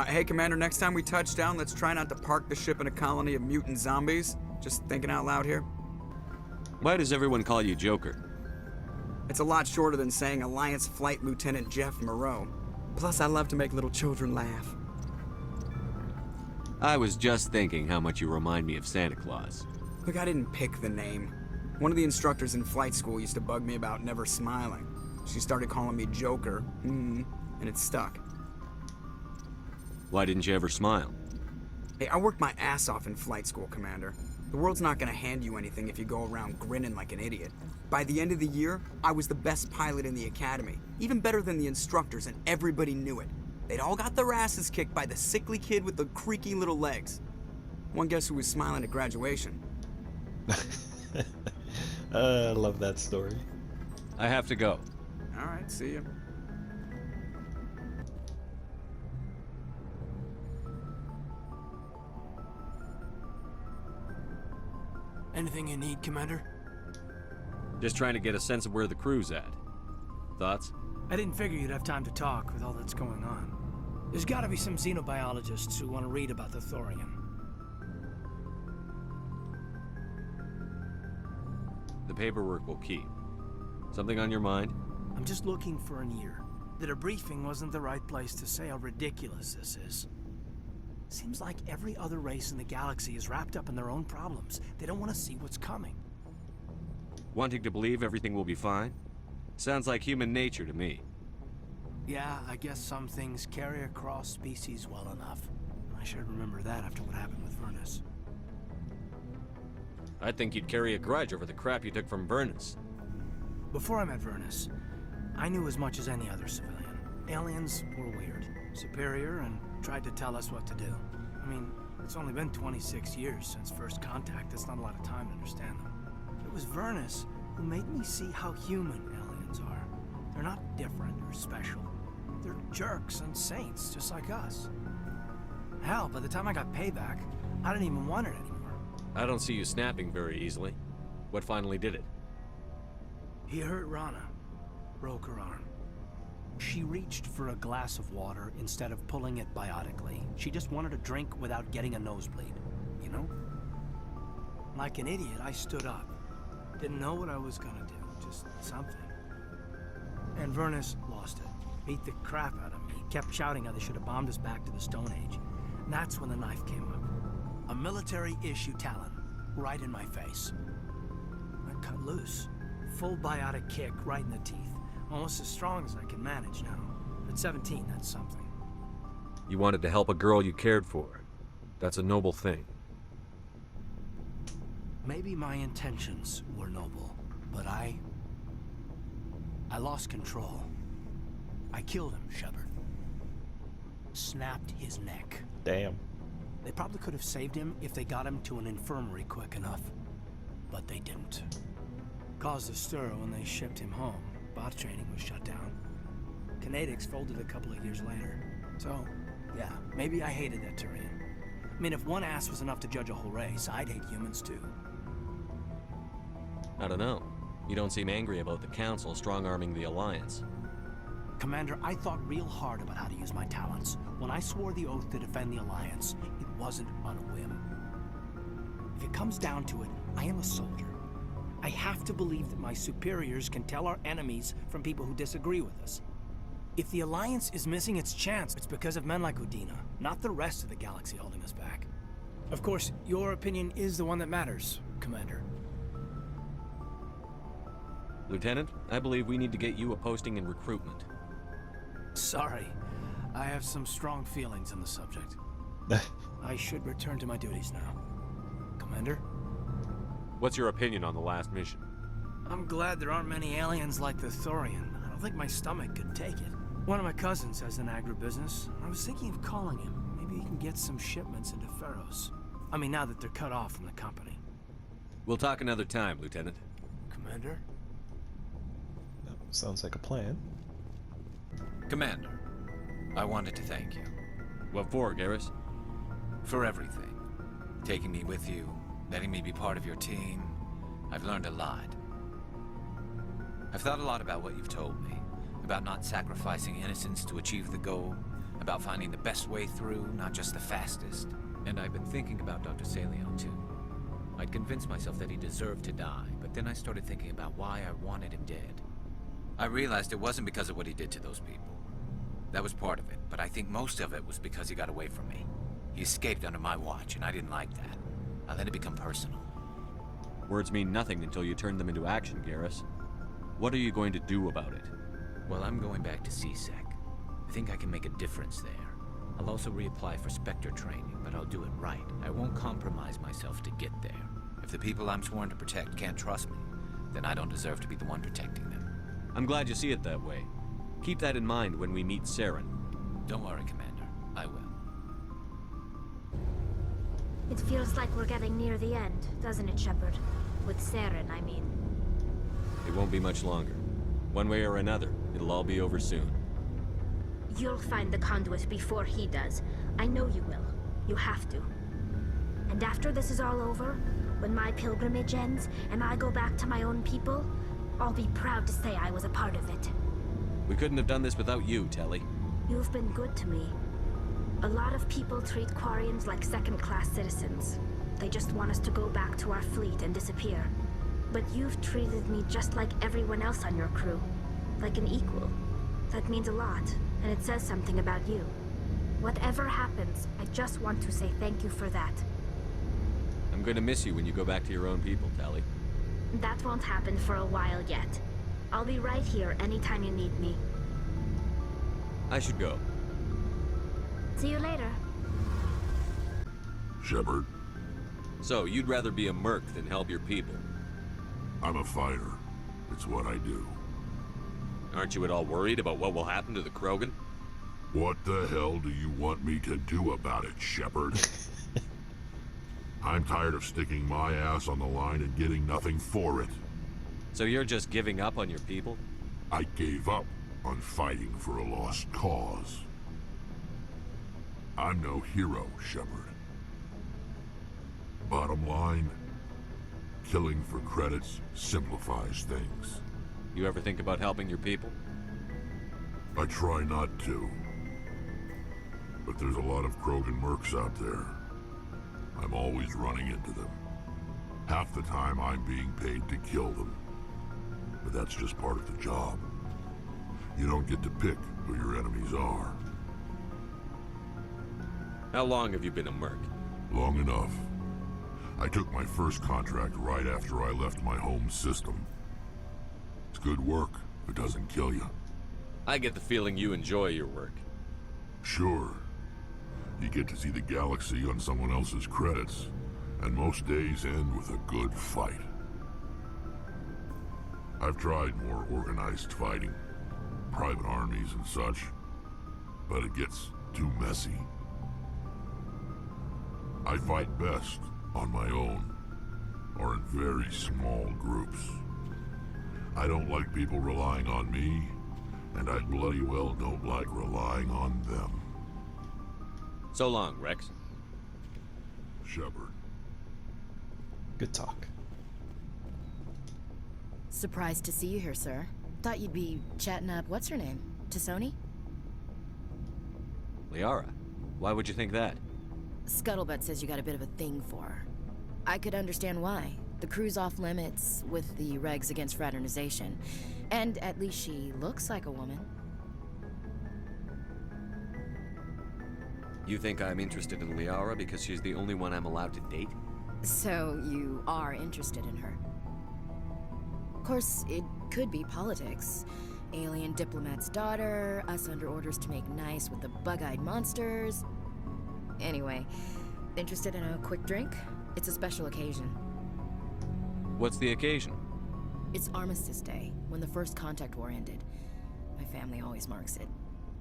Hey, Commander, next time we touch down, let's try not to park the ship in a colony of mutant zombies. Just thinking out loud here. Why does everyone call you Joker? It's a lot shorter than saying Alliance Flight Lieutenant Jeff Moreau. Plus, I love to make little children laugh. I was just thinking how much you remind me of Santa Claus. Look, I didn't pick the name. One of the instructors in flight school used to bug me about never smiling. She started calling me Joker, and it stuck. Why didn't you ever smile? Hey, I worked my ass off in flight school, Commander. The world's not gonna hand you anything if you go around grinning like an idiot. By the end of the year, I was the best pilot in the academy, even better than the instructors, and everybody knew it. They'd all got their asses kicked by the sickly kid with the creaky little legs. One guess who was smiling at graduation? I love that story. I have to go. All right, see ya. Anything you need, Commander? Just trying to get a sense of where the crew's at. Thoughts? I didn't figure you'd have time to talk with all that's going on. There's gotta be some xenobiologists who want to read about the Thorian. The paperwork will keep. Something on your mind? I'm just looking for an ear. The debriefing wasn't the right place to say how ridiculous this is. Seems like every other race in the galaxy is wrapped up in their own problems. They don't want to see what's coming. Wanting to believe everything will be fine? Sounds like human nature to me. Yeah, I guess some things carry across species well enough. I should remember that after what happened with Vernus. I'd think you'd carry a grudge over the crap you took from Vernus. Before I met Vernus, I knew as much as any other civilian. Aliens were weird, superior, and tried to tell us what to do. I mean, it's only been 26 years since first contact. That's not a lot of time to understand them. It was Vernus who made me see how human aliens are. They're not different or special. They're jerks and saints, just like us. Hell, by the time I got payback, I didn't even want it anymore. I don't see you snapping very easily. What finally did it? He hurt Rana. Broke her arm. She reached for a glass of water instead of pulling it biotically. She just wanted a drink without getting a nosebleed, you know? Like an idiot, I stood up. Didn't know what I was gonna do, just something. And Vernus lost it. Beat the crap out of me. He kept shouting how they should have bombed us back to the Stone Age. And that's when the knife came up. A military-issue talon, right in my face. I cut loose. Full biotic kick right in the teeth. Almost as strong as I can manage now. At 17, that's something. You wanted to help a girl you cared for. That's a noble thing. Maybe my intentions were noble, but I lost control. I killed him, Shepard. Snapped his neck. Damn. They probably could have saved him if they got him to an infirmary quick enough. But they didn't. Caused a stir when they shipped him home. Bot training was shut down. Kinetics folded a couple of years later. So, yeah, maybe I hated that Turian. I mean, if one ass was enough to judge a whole race, I'd hate humans too. I don't know. You don't seem angry about the Council strong-arming the Alliance. Commander, I thought real hard about how to use my talents. When I swore the oath to defend the Alliance, it wasn't on a whim. If it comes down to it, I am a soldier. I have to believe that my superiors can tell our enemies from people who disagree with us. If the Alliance is missing its chance, it's because of men like Udina, not the rest of the galaxy holding us back. Of course, your opinion is the one that matters, Commander. Lieutenant, I believe we need to get you a posting in recruitment. Sorry. I have some strong feelings on the subject. I should return to my duties now. Commander? What's your opinion on the last mission? I'm glad there aren't many aliens like the Thorian. I don't think my stomach could take it. One of my cousins has an agribusiness. I was thinking of calling him. Maybe he can get some shipments into Pharos. I mean, now that they're cut off from the company. We'll talk another time, Lieutenant. Commander? Sounds like a plan. Commander, I wanted to thank you. What for, Garrus? For everything. Taking me with you, letting me be part of your team. I've learned a lot. I've thought a lot about what you've told me, about not sacrificing innocence to achieve the goal, About finding the best way through, not just the fastest. And I've been thinking about Dr. Salion, too. I'd convinced myself that he deserved to die, but then I started thinking about why I wanted him dead. I realized it wasn't because of what he did to those people. That was part of it, but I think most of it was because he got away from me. He escaped under my watch, and I didn't like that. I let it become personal. Words mean nothing until you turn them into action, Garrus. What are you going to do about it? Well, I'm going back to CSEC. I think I can make a difference there. I'll also reapply for Spectre training, but I'll do it right. I won't compromise myself to get there. If the people I'm sworn to protect can't trust me, then I don't deserve to be the one protecting them. I'm glad you see it that way. Keep that in mind when we meet Saren. Don't worry, Commander. I will. It feels like we're getting near the end, doesn't it, Shepard? With Saren, I mean. It won't be much longer. One way or another, it'll all be over soon. You'll find the conduit before he does. I know you will. You have to. And after this is all over, when my pilgrimage ends and I go back to my own people, I'll be proud to say I was a part of it. We couldn't have done this without you, Telly. You've been good to me. A lot of people treat Quarians like second-class citizens. They just want us to go back to our fleet and disappear. But you've treated me just like everyone else on your crew. Like an equal. That means a lot, and it says something about you. Whatever happens, I just want to say thank you for that. I'm going to miss you when you go back to your own people, Telly. That won't happen for a while yet. I'll be right here anytime you need me. I should go. See you later. Shepard, So, you'd rather be a merc than help your people? I'm a fighter. It's what I do. Aren't you at all worried about what will happen to the Krogan? What the hell do you want me to do about it, Shepard? I'm tired of sticking my ass on the line and getting nothing for it. So you're just giving up on your people? I gave up on fighting for a lost cause. I'm no hero, Shepard. Bottom line, killing for credits simplifies things. You ever think about helping your people? I try not to. But there's a lot of Krogan mercs out there. I'm always running into them. Half the time I'm being paid to kill them. But that's just part of the job. You don't get to pick who your enemies are. How long have you been a merc? Long enough. I took my first contract right after I left my home system. It's good work if it doesn't kill you. I get the feeling you enjoy your work. Sure. You get to see the galaxy on someone else's credits, and most days end with a good fight. I've tried more organized fighting, private armies and such, but it gets too messy. I fight best on my own, or in very small groups. I don't like people relying on me, and I bloody well don't like relying on them. So long, Rex. Shepard. Good talk. Surprised to see you here, sir. Thought you'd be chatting up what's her name? Tassoni? Liara, why would you think that? Scuttlebutt says you got a bit of a thing for her. I could understand why. The crew's off limits with the regs against fraternization. And at least she looks like a woman. You think I'm interested in Liara because she's the only one I'm allowed to date? So you are interested in her. Of course, it could be politics. Alien diplomat's daughter, us under orders to make nice with the bug-eyed monsters. Anyway, interested in a quick drink? It's a special occasion. What's the occasion? It's Armistice Day, when the first contact war ended. My family always marks it.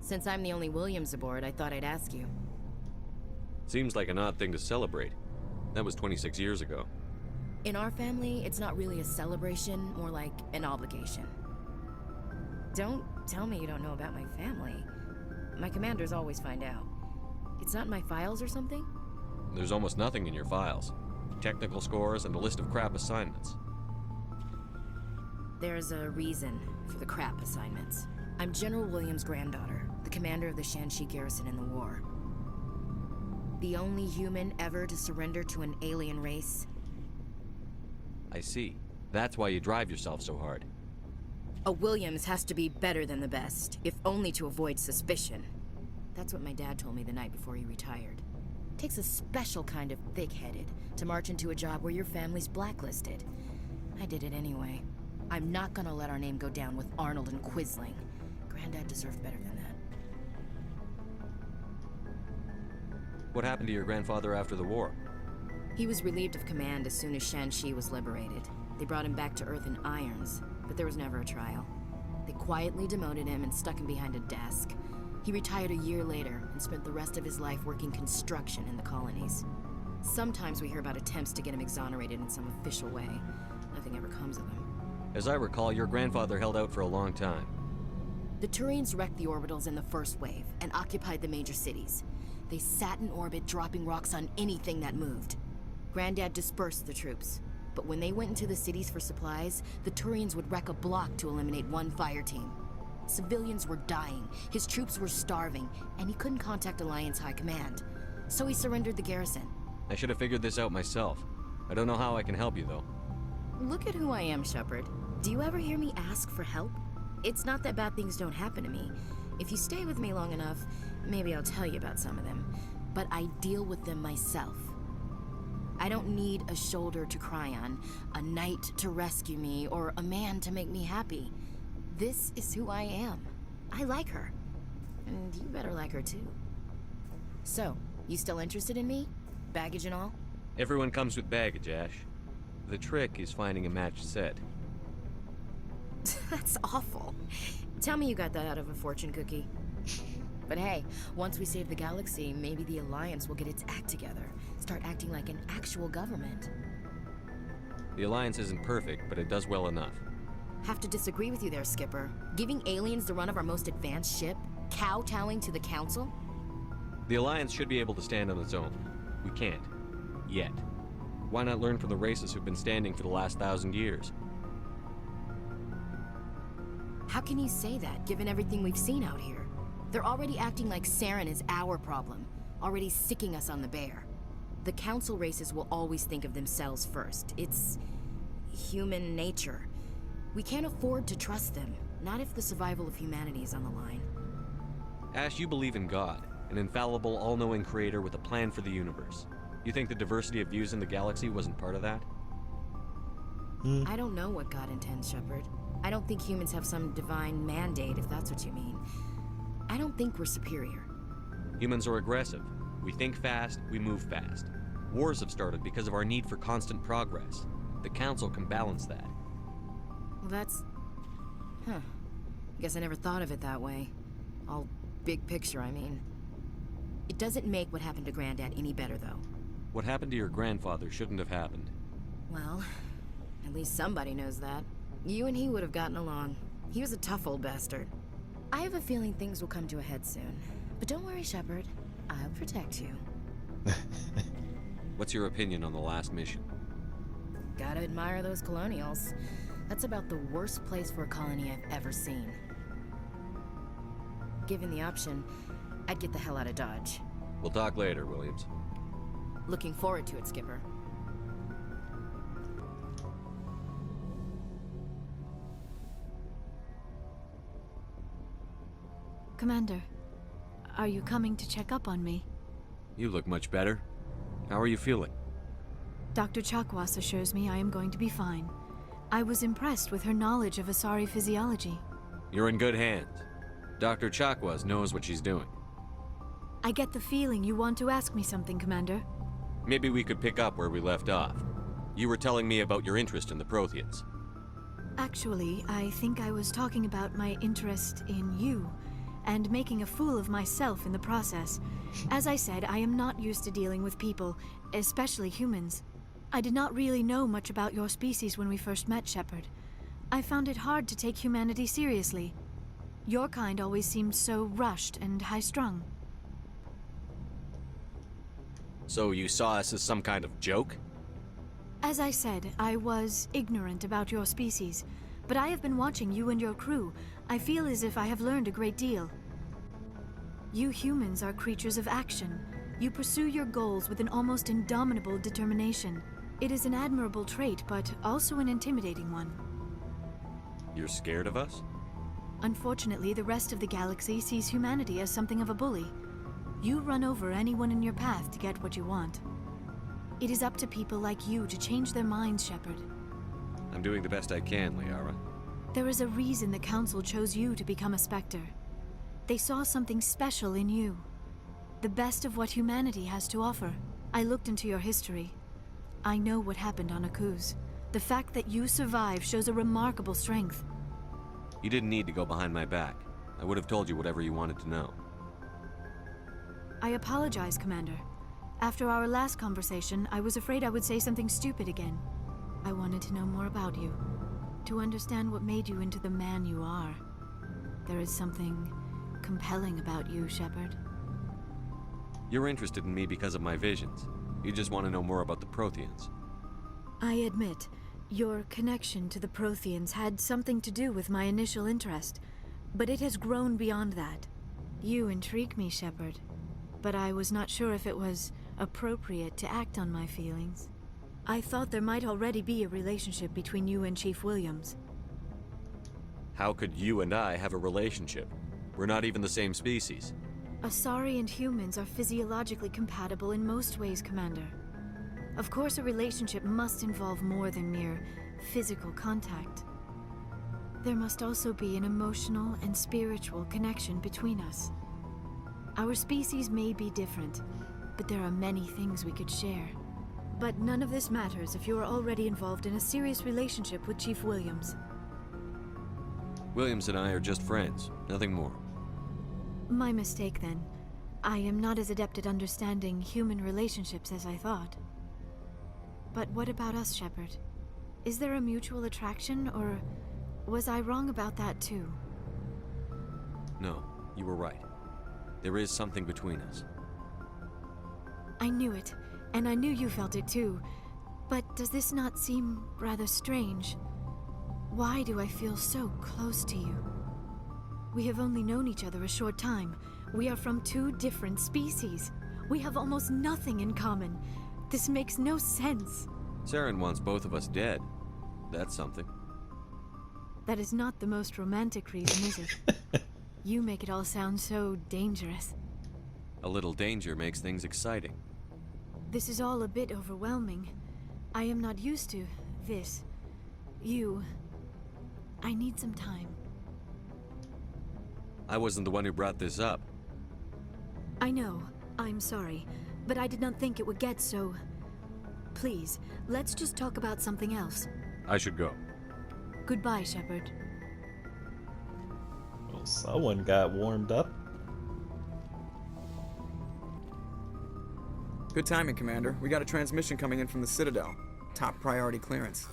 Since I'm the only Williams aboard, I thought I'd ask you. Seems like an odd thing to celebrate. That was 26 years ago. In our family, it's not really a celebration, more like an obligation. Don't tell me you don't know about my family. My commanders always find out. It's not in my files or something? There's almost nothing in your files. Technical scores and a list of crap assignments. There's a reason for the crap assignments. I'm General Williams' granddaughter, the the commander of the Shanxi garrison in the war. The only human ever to surrender to an alien race. I see. That's why you drive yourself so hard. A Williams has to be better than the best, if only to avoid suspicion. That's what my dad told me the night before he retired. Takes a special kind of thick-headed to march into a job where your family's blacklisted. I did it anyway. I'm not gonna let our name go down with Arnold and Quisling. Granddad deserved better than that. What happened to your grandfather after the war? He was relieved of command as soon as Shanxi was liberated. They brought him back to Earth in irons, but there was never a trial. They quietly demoted him and stuck him behind a desk. He retired a year later and spent the rest of his life working construction in the colonies. Sometimes we hear about attempts to get him exonerated in some official way. Nothing ever comes of him. As I recall, your grandfather held out for a long time. The Turians wrecked the orbitals in the first wave and occupied the major cities. They sat in orbit, dropping rocks on anything that moved. Granddad dispersed the troops, but when they went into the cities for supplies, the Turians would wreck a block to eliminate one fire team. Civilians were dying, his troops were starving, and he couldn't contact Alliance High Command. So he surrendered the garrison. I should have figured this out myself. I don't know how I can help you, though. Look at who I am, Shepard. Do you ever hear me ask for help? It's not that bad things don't happen to me. If you stay with me long enough, maybe I'll tell you about some of them. But I deal with them myself. I don't need a shoulder to cry on, a knight to rescue me, or a man to make me happy. This is who I am. I like her. And you better like her too. So, you still interested in me? Baggage and all? Everyone comes with baggage, Ash. The trick is finding a matched set. That's awful. Tell me you got that out of a fortune cookie. But hey, once we save the galaxy, maybe the Alliance will get its act together. Start acting like an actual government. The Alliance isn't perfect, but it does well enough. Have to disagree with you there, Skipper. Giving aliens the run of our most advanced ship? Kowtowing to the Council? The Alliance should be able to stand on its own. We can't. Yet. Why not learn from the races who've been standing for the last 1,000 years? How can you say that, given everything we've seen out here? They're already acting like Saren is our problem, already sicking us on the bear. The Council races will always think of themselves first. It's human nature. We can't afford to trust them, not if the survival of humanity is on the line. Ash, you believe in God, an infallible, all-knowing creator with a plan for the universe. You think the diversity of views in the galaxy wasn't part of that? I don't know what God intends, Shepard. I don't think humans have some divine mandate, if that's what you mean. I don't think we're superior. Humans are aggressive. We think fast, we move fast. Wars have started because of our need for constant progress. The Council can balance that. Well, that's... Huh. Guess I never thought of it that way. All big picture, I mean. It doesn't make what happened to Granddad any better, though. What happened to your grandfather shouldn't have happened. Well, at least somebody knows that. You and he would have gotten along. He was a tough old bastard. I have a feeling things will come to a head soon. But don't worry, Shepard. I'll protect you. What's your opinion on the last mission? Gotta admire those colonials. That's about the worst place for a colony I've ever seen. Given the option, I'd get the hell out of Dodge. We'll talk later, Williams. Looking forward to it, Skipper. Commander, are you coming to check up on me? You look much better. How are you feeling? Dr. Chakwas assures me I am going to be fine. I was impressed with her knowledge of Asari physiology. You're in good hands. Dr. Chakwas knows what she's doing. I get the feeling you want to ask me something, Commander. Maybe we could pick up where we left off. You were telling me about your interest in the Protheans. Actually, I think I was talking about my interest in you, and making a fool of myself in the process. As I said, I am not used to dealing with people, especially humans. I did not really know much about your species when we first met, Shepard. I found it hard to take humanity seriously. Your kind always seemed so rushed and high-strung. So you saw us as some kind of joke? As I said, I was ignorant about your species, but I have been watching you and your crew. I feel as if I have learned a great deal. You humans are creatures of action. You pursue your goals with an almost indomitable determination. It is an admirable trait, but also an intimidating one. You're scared of us? Unfortunately, the rest of the galaxy sees humanity as something of a bully. You run over anyone in your path to get what you want. It is up to people like you to change their minds, Shepard. I'm doing the best I can, Liara. There is a reason the Council chose you to become a Spectre. They saw something special in you. The best of what humanity has to offer. I looked into your history. I know what happened on Akuz. The fact that you survived shows a remarkable strength. You didn't need to go behind my back. I would have told you whatever you wanted to know. I apologize, Commander. After our last conversation, I was afraid I would say something stupid again. I wanted to know more about you. To understand what made you into the man you are. There is something compelling about you, Shepard. You're interested in me because of my visions. You just want to know more about the Protheans. I admit, your connection to the Protheans had something to do with my initial interest, but it has grown beyond that. You intrigue me, Shepard, but I was not sure if it was appropriate to act on my feelings. I thought there might already be a relationship between you and Chief Williams. How could you and I have a relationship? We're not even the same species. Asari and humans are physiologically compatible in most ways, Commander. Of course, a relationship must involve more than mere physical contact. There must also be an emotional and spiritual connection between us. Our species may be different, but there are many things we could share. But none of this matters if you are already involved in a serious relationship with Chief Williams. Williams and I are just friends, nothing more. My mistake, then. I am not as adept at understanding human relationships as I thought. But what about us, Shepard? Is there a mutual attraction, or was I wrong about that too? No, you were right. There is something between us. I knew it, and I knew you felt it too. But does this not seem rather strange? Why do I feel so close to you? We have only known each other a short time. We are from two different species. We have almost nothing in common. This makes no sense. Saren wants both of us dead. That's something. That is not the most romantic reason, is it? You make it all sound so dangerous. A little danger makes things exciting. This is all a bit overwhelming. I am not used to this. I need some time. I wasn't the one who brought this up. I know. I'm sorry. But I did not think it would get so... Please, let's just talk about something else. I should go. Goodbye, Shepard. Well, someone got warmed up. Good timing, Commander. We got a transmission coming in from the Citadel. Top priority clearance.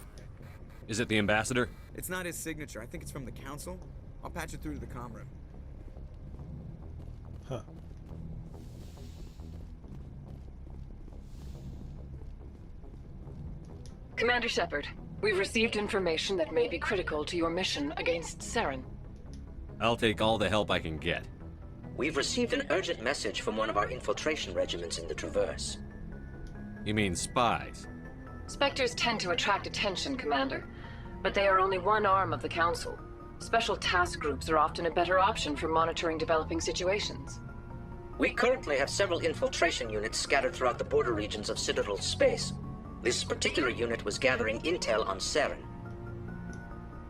Is it the ambassador? It's not his signature. I think it's from the Council. I'll patch it through to the comm room. Huh. Commander Shepard, we've received information that may be critical to your mission against Saren. I'll take all the help I can get. We've received an urgent message from one of our infiltration regiments in the Traverse. You mean spies? Spectres tend to attract attention, Commander, but they are only one arm of the Council. Special task groups are often a better option for monitoring developing situations. We currently have several infiltration units scattered throughout the border regions of Citadel space. This particular unit was gathering intel on Saren.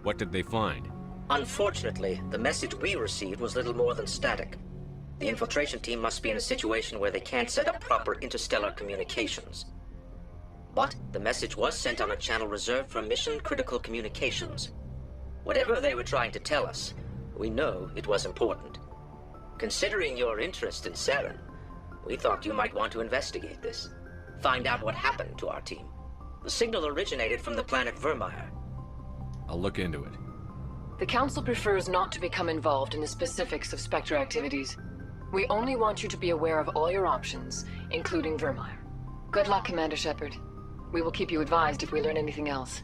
What did they find? Unfortunately, the message we received was little more than static. The infiltration team must be in a situation where they can't set up proper interstellar communications. But the message was sent on a channel reserved for mission-critical communications. Whatever they were trying to tell us, we know it was important. Considering your interest in Saren, we thought you might want to investigate this. Find out what happened to our team. The signal originated from the planet Vermeer. I'll look into it. The Council prefers not to become involved in the specifics of Spectre activities. We only want you to be aware of all your options, including Vermeer. Good luck, Commander Shepard. We will keep you advised if we learn anything else.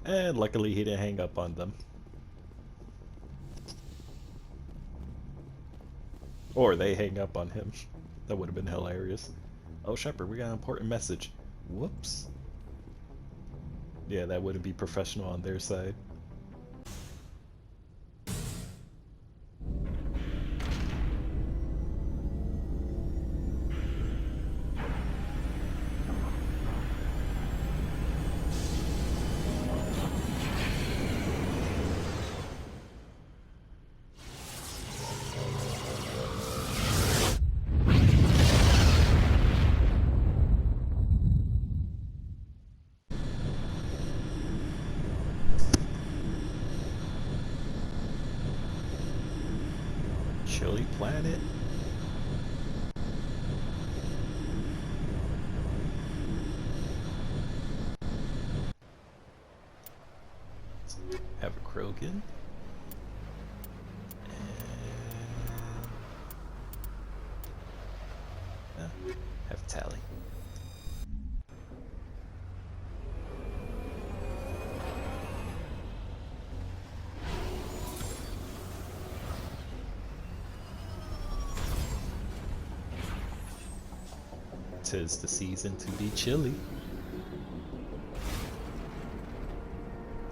And luckily he didn't hang up on them. Or they hang up on him. That would have been hilarious. Oh, Shepard, we got an important message. Whoops. Yeah, that wouldn't be professional on their side. Chilly planet. Have a Krogan. And have Tally. Tis the season to be chilly.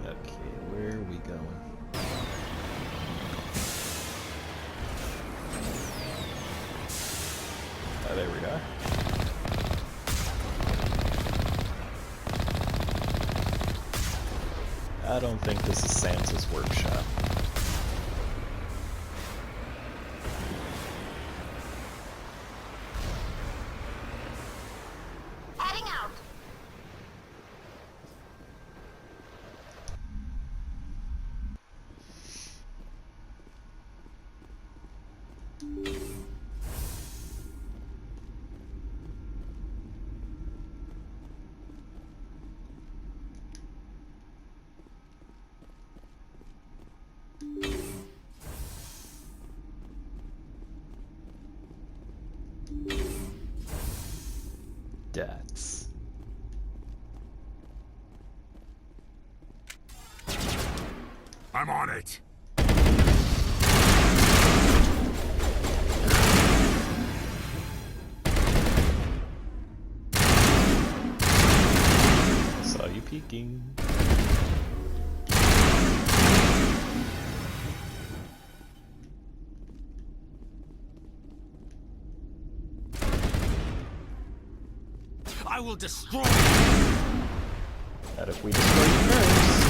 Okay, where are we going? Oh, there we are. I don't think this is Santa's workshop. Deaths. I'm on it. Saw you peeking. I will destroy you. Not if we destroy you first.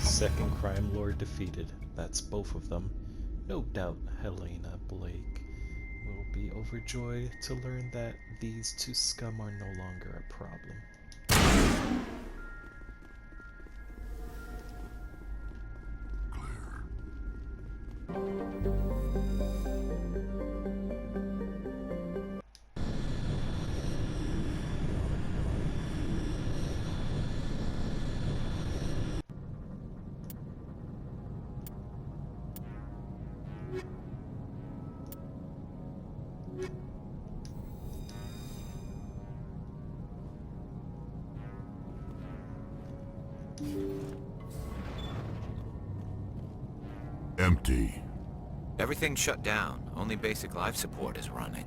Second crime lord defeated. That's both of them. No doubt Helena Blake will be overjoyed to learn that these two scum are no longer a problem. Empty. Everything's shut down. Only basic life support is running.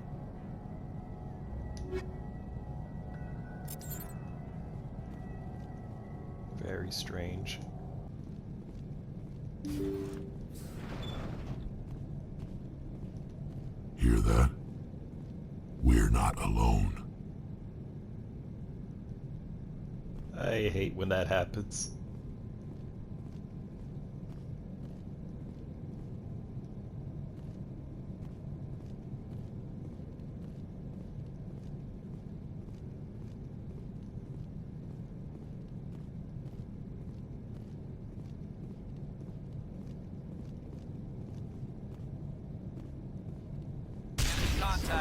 Very strange. Hear that? We're not alone. I hate when that happens.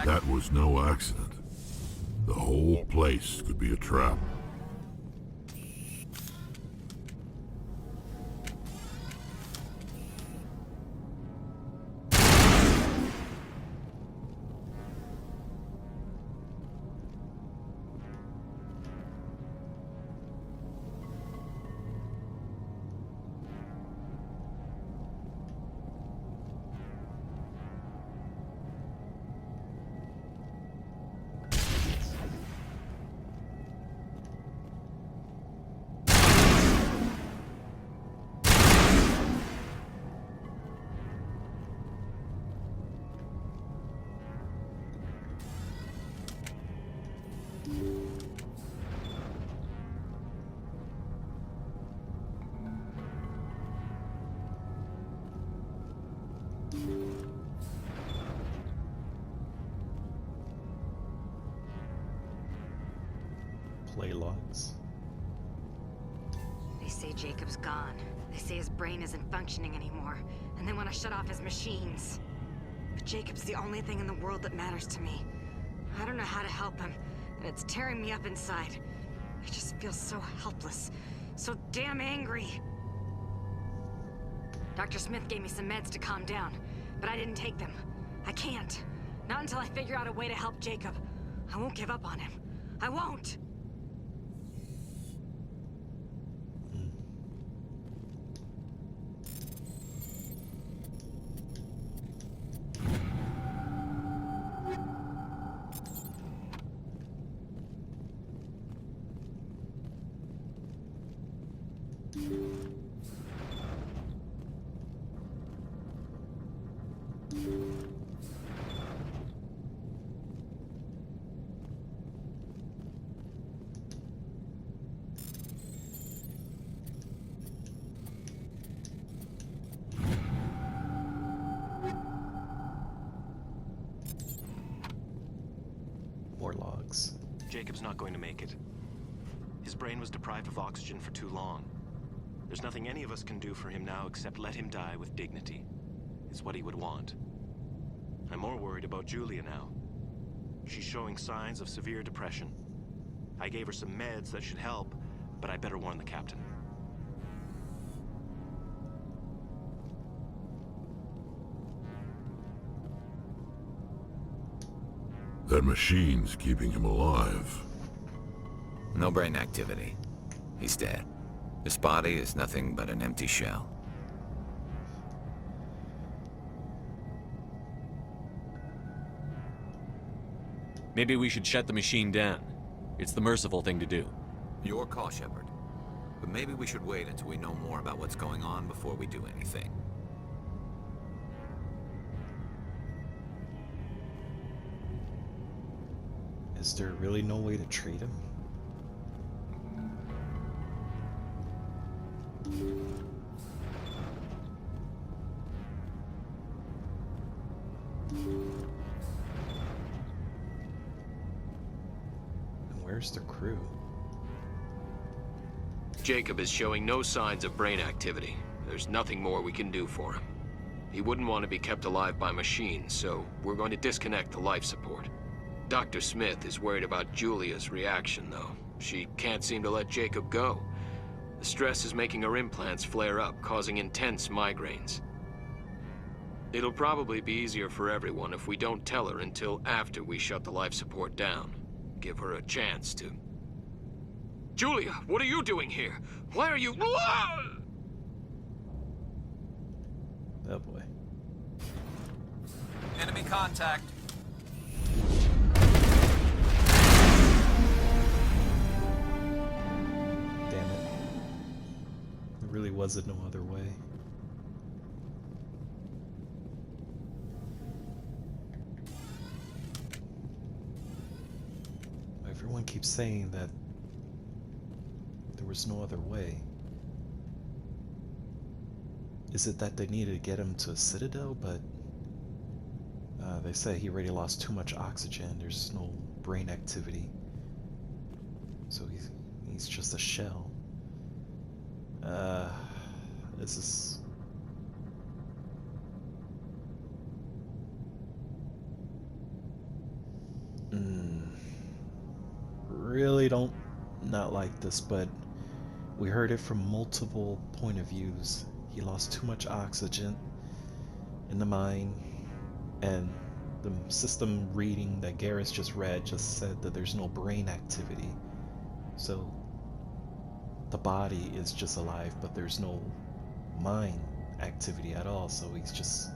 That was no accident. The whole place could be a trap. play logs. They say Jacob's gone. They say his brain isn't functioning anymore, and they want to shut off his machines. But Jacob's the only thing in the world that matters to me. I don't know how to help him, and it's tearing me up inside. I just feel so helpless, so damn angry. Dr. Smith gave me some meds to calm down, but I didn't take them. I can't. Not until I figure out a way to help Jacob. I won't give up on him. I won't! More logs. Jacob's not going to make it. His brain was deprived of oxygen for too long. There's nothing any of us can do for him now except let him die with dignity. It's what he would want. I'm more worried about Julia now. She's showing signs of severe depression. I gave her some meds that should help, but I better warn the captain. That machine's keeping him alive. No brain activity. He's dead. His body is nothing but an empty shell. Maybe we should shut the machine down. It's the merciful thing to do. Your call, Shepard. But maybe we should wait until we know more about what's going on before we do anything. Is there really no way to treat him? And where's the crew? Jacob is showing no signs of brain activity. There's nothing more we can do for him. He wouldn't want to be kept alive by machines, so we're going to disconnect the life support. Dr. Smith is worried about Julia's reaction, though. She can't seem to let Jacob go. The stress is making her implants flare up, causing intense migraines. It'll probably be easier for everyone if we don't tell her until after we shut the life support down. Give her a chance to... Julia, what are you doing here? Why are you... Oh boy. Enemy contact. Damn it. There really wasn't no other way. Everyone keeps saying that there was no other way. Is it that they needed to get him to a citadel, but they say he already lost too much oxygen, there's no brain activity. So he's just a shell. This is... Really don't not like this, but we heard it from multiple point of views. He lost too much oxygen in the mine, and the system reading that Garrus just read just said that there's no brain activity. So the body is just alive, but there's no mind activity at all. So he's just,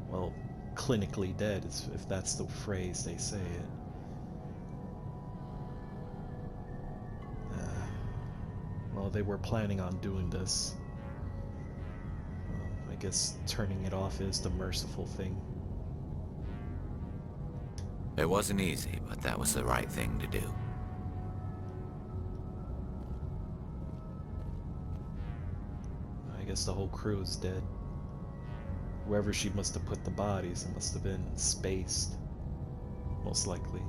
well, clinically dead, if that's the phrase they say it. Well, they were planning on doing this. I guess turning it off is the merciful thing. It wasn't easy, but that was the right thing to do. I guess the whole crew is dead. Wherever she must have put the bodies, it must have been spaced. Most likely.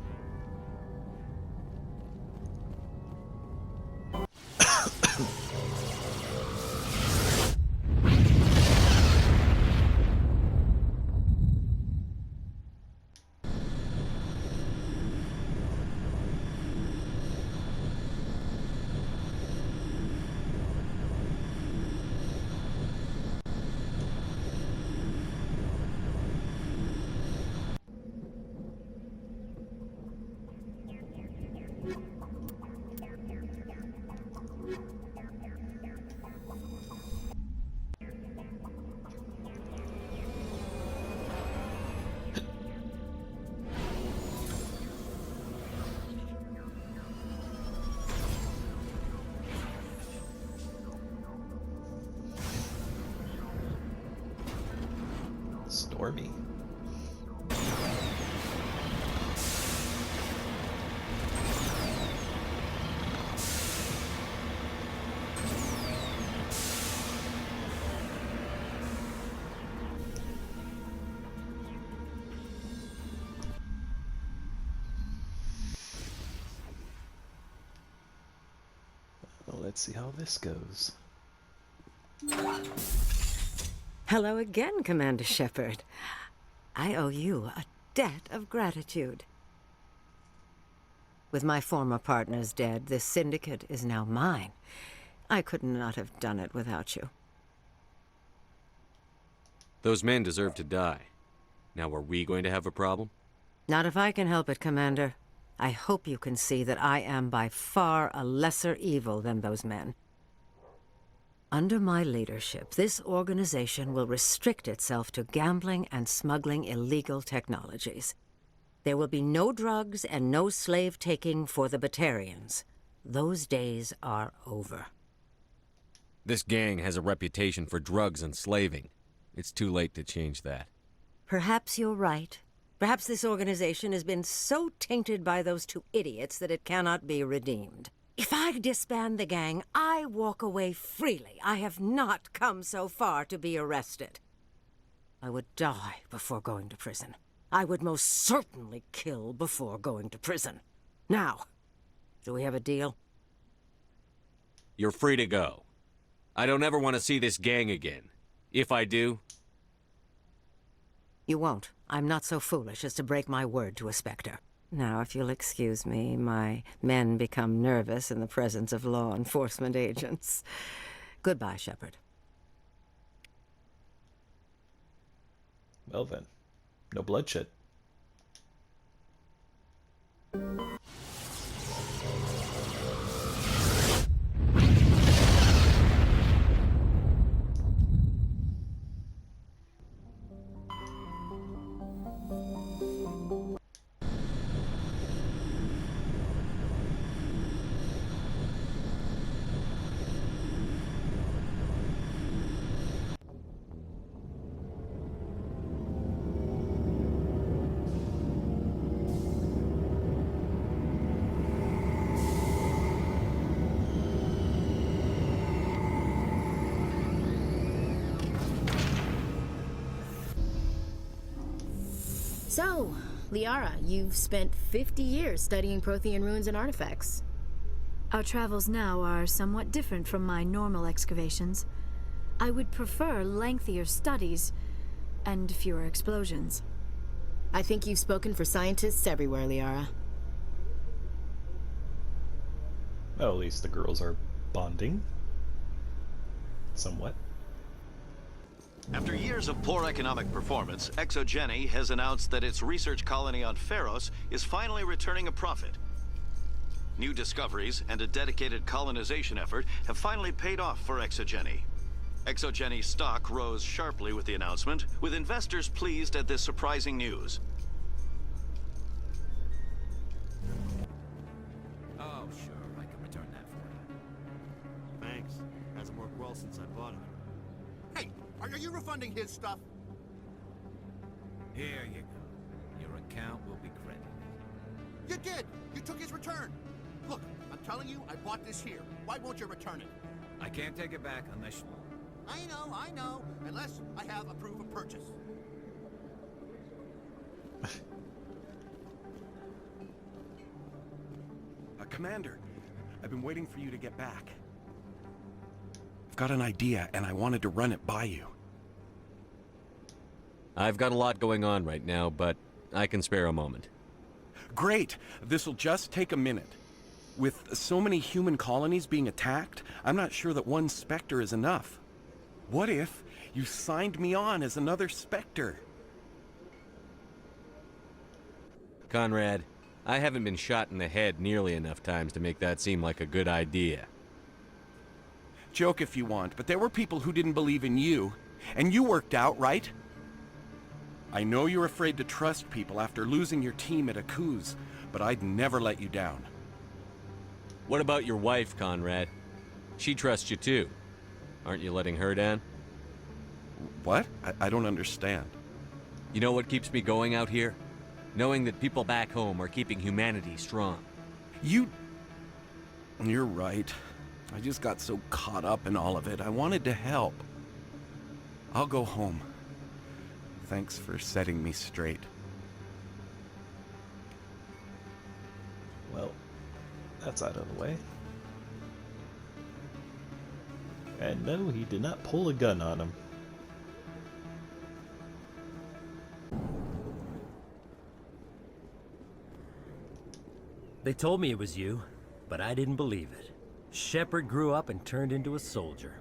Or me. Well, let's see how this goes. Hello again, Commander Shepard. I owe you a debt of gratitude. With my former partners dead, this syndicate is now mine. I could not have done it without you. Those men deserve to die. Now, are we going to have a problem? Not if I can help it, Commander. I hope you can see that I am by far a lesser evil than those men. Under my leadership, this organization will restrict itself to gambling and smuggling illegal technologies. There will be no drugs and no slave-taking for the Batarians. Those days are over. This gang has a reputation for drugs and slaving. It's too late to change that. Perhaps you're right. Perhaps this organization has been so tainted by those two idiots that it cannot be redeemed. If I disband the gang, I walk away freely. I have not come so far to be arrested. I would die before going to prison. I would most certainly kill before going to prison. Now, do we have a deal? You're free to go. I don't ever want to see this gang again. If I do... You won't. I'm not so foolish as to break my word to a Spectre. Now, if you'll excuse me, my men become nervous in the presence of law enforcement agents. Goodbye, Shepard. Well then, no bloodshed. So, Liara, you've spent 50 years studying Prothean ruins and artifacts. Our travels now are somewhat different from my normal excavations. I would prefer lengthier studies and fewer explosions. I think you've spoken for scientists everywhere, Liara. Well, at least the girls are bonding. Somewhat. After years of poor economic performance, Exogeny has announced that its research colony on Pharos is finally returning a profit. New discoveries and a dedicated colonization effort have finally paid off for Exogeny. Exogeny's stock rose sharply with the announcement, with investors pleased at this surprising news. Oh, sure, I can return that for you. Thanks. Hasn't worked well since I bought it. Hey, are you refunding his stuff? Here you go. Your account will be credited. You did! You took his return! Look, I'm telling you, I bought this here. Why won't you return it? I can't take it back unless you... I know. Unless I have a proof of purchase. Commander, I've been waiting for you to get back. I've got an idea, and I wanted to run it by you. I've got a lot going on right now, but I can spare a moment. Great! This'll just take a minute. With so many human colonies being attacked, I'm not sure that one Spectre is enough. What if you signed me on as another Spectre? Conrad, I haven't been shot in the head nearly enough times to make that seem like a good idea. Joke if you want, but there were people who didn't believe in you, and you worked out, right? I know you're afraid to trust people after losing your team at Akuz, but I'd never let you down. What about your wife, Conrad? She trusts you too. Aren't you letting her down? What? I don't understand. You know what keeps me going out here? Knowing that people back home are keeping humanity strong. You're right. I just got so caught up in all of it. I wanted to help. I'll go home. Thanks for setting me straight. Well, that's out of the way. And no, he did not pull a gun on him. They told me it was you, but I didn't believe it. Shepard grew up and turned into a soldier.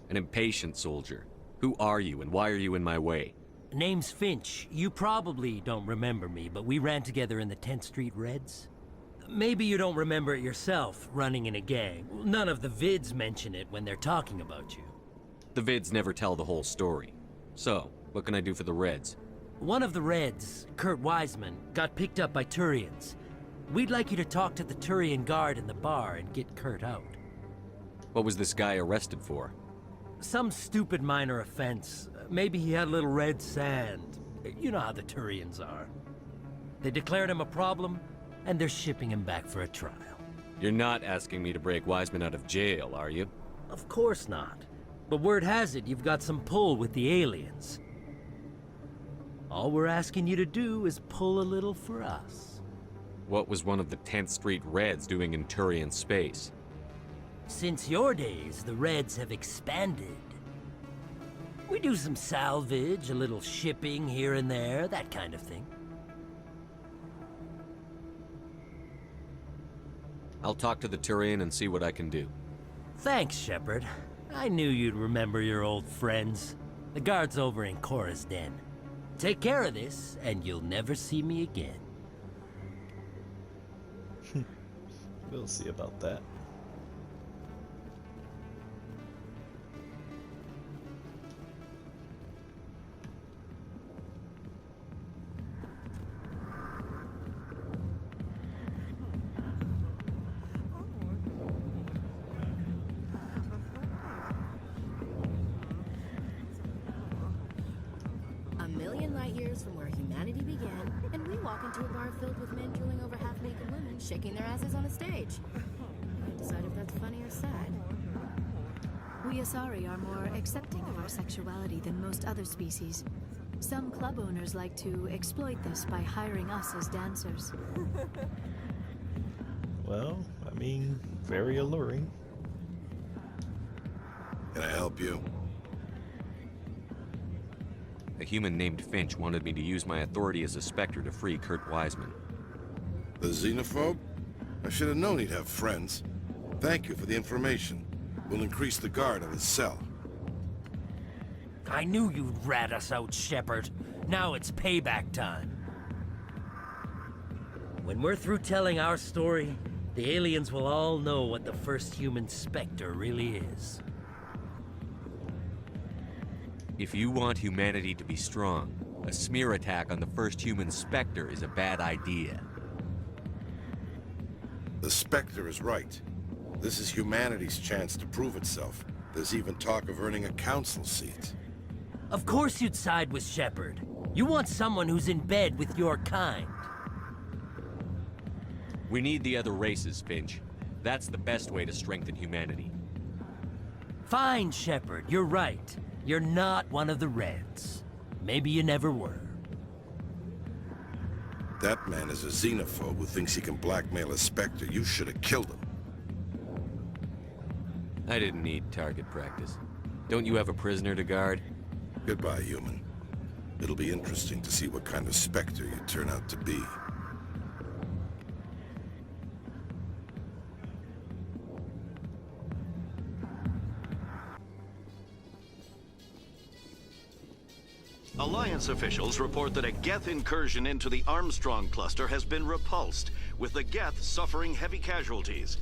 An impatient soldier. Who are you and why are you in my way? Name's Finch. You probably don't remember me, but we ran together in the 10th Street Reds. Maybe you don't remember it yourself, running in a gang. None of the vids mention it when they're talking about you. The vids never tell the whole story. So, what can I do for the Reds? One of the Reds, Kurt Wiseman, got picked up by Turians. We'd like you to talk to the Turian guard in the bar and get Kurt out. What was this guy arrested for? Some stupid minor offense. Maybe he had a little red sand. You know how the Turians are. They declared him a problem, and they're shipping him back for a trial. You're not asking me to break Wiseman out of jail, are you? Of course not. But word has it you've got some pull with the aliens. All we're asking you to do is pull a little for us. What was one of the 10th Street Reds doing in Turian space? Since your days, the Reds have expanded. We do some salvage, a little shipping here and there, that kind of thing. I'll talk to the Turian and see what I can do. Thanks, Shepard. I knew you'd remember your old friends. The guard's over in Cora's den. Take care of this, and you'll never see me again. We'll see about that. A million light years from where humanity began, and we walk into a bar filled with men drooling over half-naked women, shaking their asses on a stage. I decide if that's funny or sad. We Asari are more accepting of our sexuality than most other species. Some club owners like to exploit this by hiring us as dancers. Well, I mean, very alluring. Can I help you? A human named Finch wanted me to use my authority as a Spectre to free Kurt Wiseman. The xenophobe? I should have known he'd have friends. Thank you for the information. We'll increase the guard on his cell. I knew you'd rat us out, Shepard. Now it's payback time. When we're through telling our story, the aliens will all know what the first human Spectre really is. If you want humanity to be strong, a smear attack on the first human Spectre is a bad idea. The Spectre is right. This is humanity's chance to prove itself. There's even talk of earning a council seat. Of course you'd side with Shepard. You want someone who's in bed with your kind. We need the other races, Finch. That's the best way to strengthen humanity. Fine, Shepard, you're right. You're not one of the Reds. Maybe you never were. That man is a xenophobe who thinks he can blackmail a Spectre. You should have killed him. I didn't need target practice. Don't you have a prisoner to guard? Goodbye, human. It'll be interesting to see what kind of Spectre you turn out to be. Alliance officials report that a Geth incursion into the Armstrong cluster has been repulsed, with the Geth suffering heavy casualties.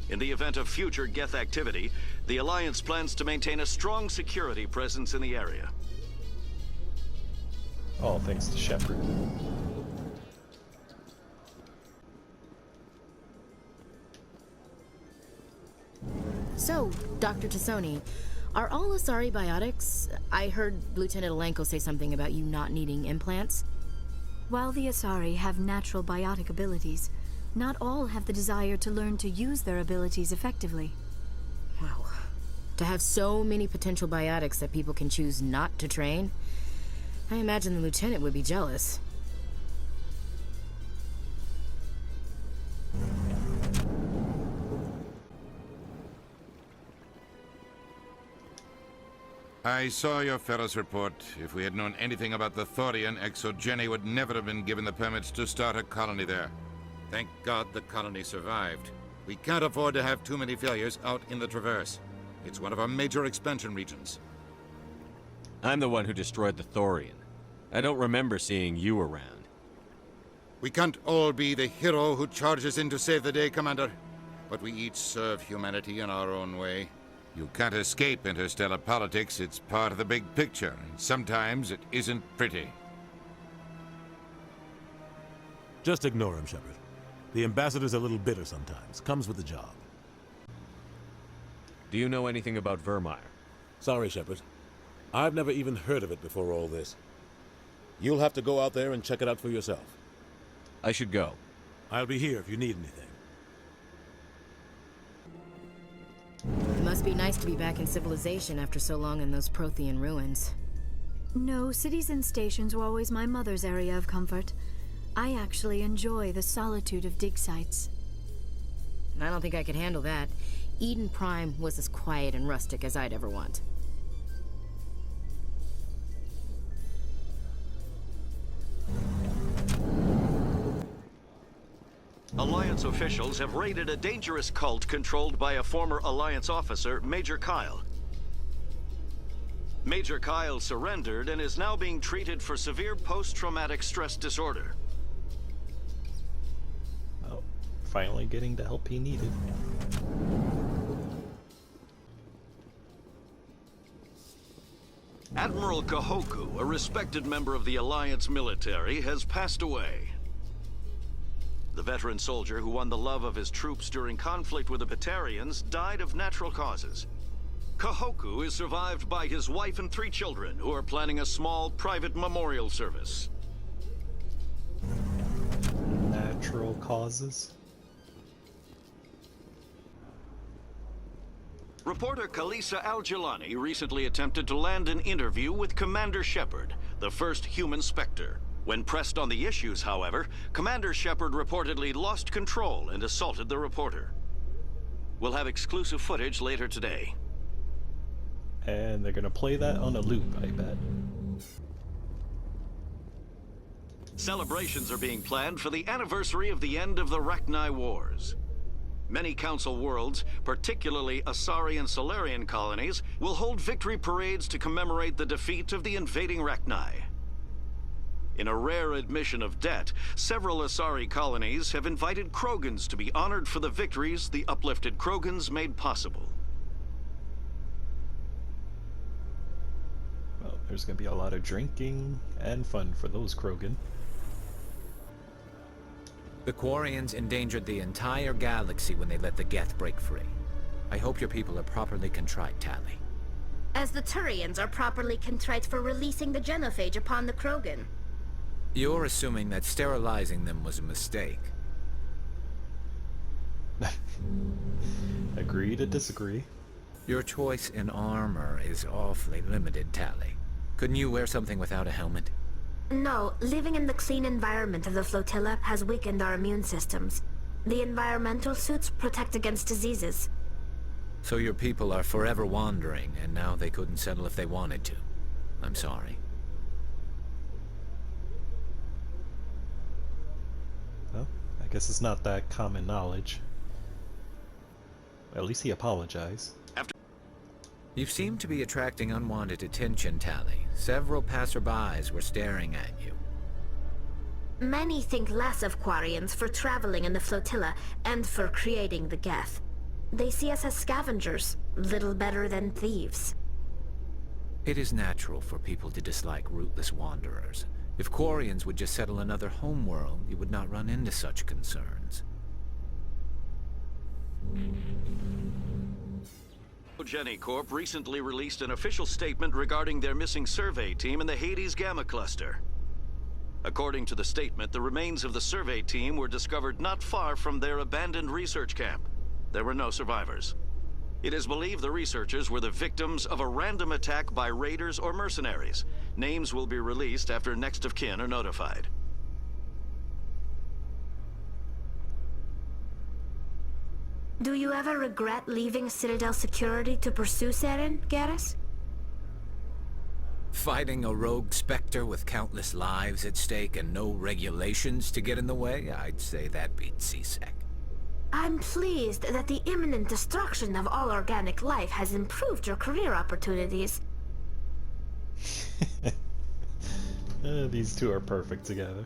In the event of future Geth activity, the Alliance plans to maintain a strong security presence in the area. All thanks to Shepard. So, Dr. Tassoni, Are all Asari biotics? I heard Lieutenant Alenko say something about you not needing implants. While the Asari have natural biotic abilities, not all have the desire to learn to use their abilities effectively. Wow. To have so many potential biotics that people can choose not to train, I imagine the Lieutenant would be jealous. I saw your Ferris report. If we had known anything about the Thorian, Exogeny would never have been given the permits to start a colony there. Thank God the colony survived. We can't afford to have too many failures out in the Traverse. It's one of our major expansion regions. I'm the one who destroyed the Thorian. I don't remember seeing you around. We can't all be the hero who charges in to save the day, Commander. But we each serve humanity in our own way. You can't escape interstellar politics. It's part of the big picture, and sometimes it isn't pretty. Just ignore him, Shepard. The ambassador's a little bitter sometimes. Comes with the job. Do you know anything about Vermeer? Sorry, Shepard. I've never even heard of it before all this. You'll have to go out there and check it out for yourself. I should go. I'll be here if you need anything. It must be nice to be back in civilization after so long in those Prothean ruins. No, cities and stations were always my mother's area of comfort. I actually enjoy the solitude of dig sites. I don't think I could handle that. Eden Prime was as quiet and rustic as I'd ever want. Alliance officials have raided a dangerous cult controlled by a former Alliance officer, Major Kyle. Major Kyle surrendered and is now being treated for severe post-traumatic stress disorder. Oh, finally getting the help he needed. Admiral Kahoku, a respected member of the Alliance military, has passed away. The veteran soldier who won the love of his troops during conflict with the Batarians died of natural causes. Kahoku is survived by his wife and 3 children, who are planning a small private memorial service. Natural causes? Reporter Kalisa Al-Jilani recently attempted to land an interview with Commander Shepard, the first human Spectre. When pressed on the issues, however, Commander Shepard reportedly lost control and assaulted the reporter. We'll have exclusive footage later today. And they're gonna play that on a loop, I bet. Celebrations are being planned for the anniversary of the end of the Rachni Wars. Many Council worlds, particularly Asari and Solarian colonies, will hold victory parades to commemorate the defeat of the invading Rachni. In a rare admission of debt, several Asari colonies have invited Krogans to be honored for the victories the uplifted Krogans made possible. Well, there's gonna be a lot of drinking and fun for those Krogan. The Quarians endangered the entire galaxy when they let the Geth break free. I hope your people are properly contrite, Tali. As the Turians are properly contrite for releasing the genophage upon the Krogan. You're assuming that sterilizing them was a mistake. Agree to disagree. Your choice in armor is awfully limited, Tali. Couldn't you wear something without a helmet? No, living in the clean environment of the flotilla has weakened our immune systems. The environmental suits protect against diseases. So your people are forever wandering, and now they couldn't settle if they wanted to. I'm sorry. Well, I guess it's not that common knowledge. At least he apologized. You seem to be attracting unwanted attention, Tali. Several passerbys were staring at you. Many think less of Quarians for traveling in the flotilla and for creating the Geth. They see us as scavengers, little better than thieves. It is natural for people to dislike rootless wanderers. If Quarians would just settle another homeworld, you would not run into such concerns. Jenny Corp recently released an official statement regarding their missing survey team in the Hades Gamma Cluster. According to the statement, the remains of the survey team were discovered not far from their abandoned research camp. There were no survivors. It is believed the researchers were the victims of a random attack by raiders or mercenaries. Names will be released after next of kin are notified. Do you ever regret leaving Citadel Security to pursue Saren, Garrus? Fighting a rogue Spectre with countless lives at stake and no regulations to get in the way? I'd say that beat CSEC. I'm pleased that the imminent destruction of all organic life has improved your career opportunities. These two are perfect together.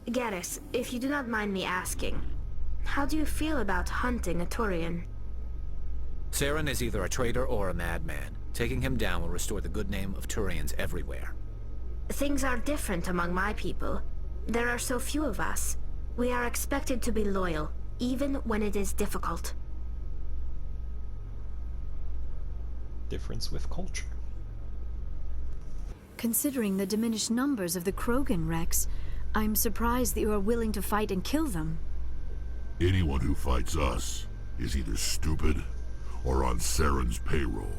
Garrus, if you do not mind me asking, how do you feel about hunting a Turian? Saren is either a traitor or a madman. Taking him down will restore the good name of Turians everywhere. Things are different among my people. There are so few of us. We are expected to be loyal, even when it is difficult. Difference with culture. Considering the diminished numbers of the Krogan, Rex, I'm surprised that you are willing to fight and kill them. Anyone who fights us is either stupid or on Saren's payroll.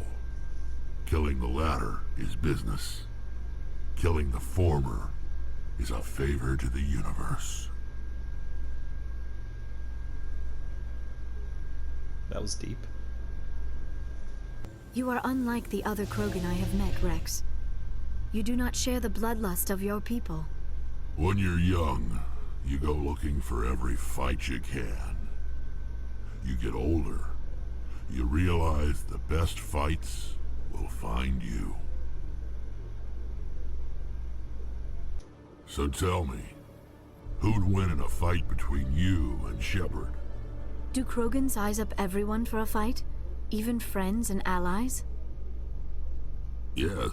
Killing the latter is business. Killing the former is a favor to the universe. That was deep. You are unlike the other Krogan I have met, Rex. You do not share the bloodlust of your people. When you're young, you go looking for every fight you can. You get older, you realize the best fights will find you. So tell me, who'd win in a fight between you and Shepard? Do Krogan size up everyone for a fight? Even friends and allies? Yes.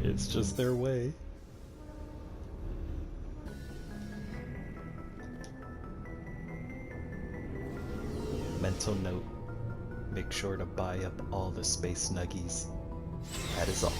It's just their way. Mental note. Make sure to buy up all the space nuggies. That is all.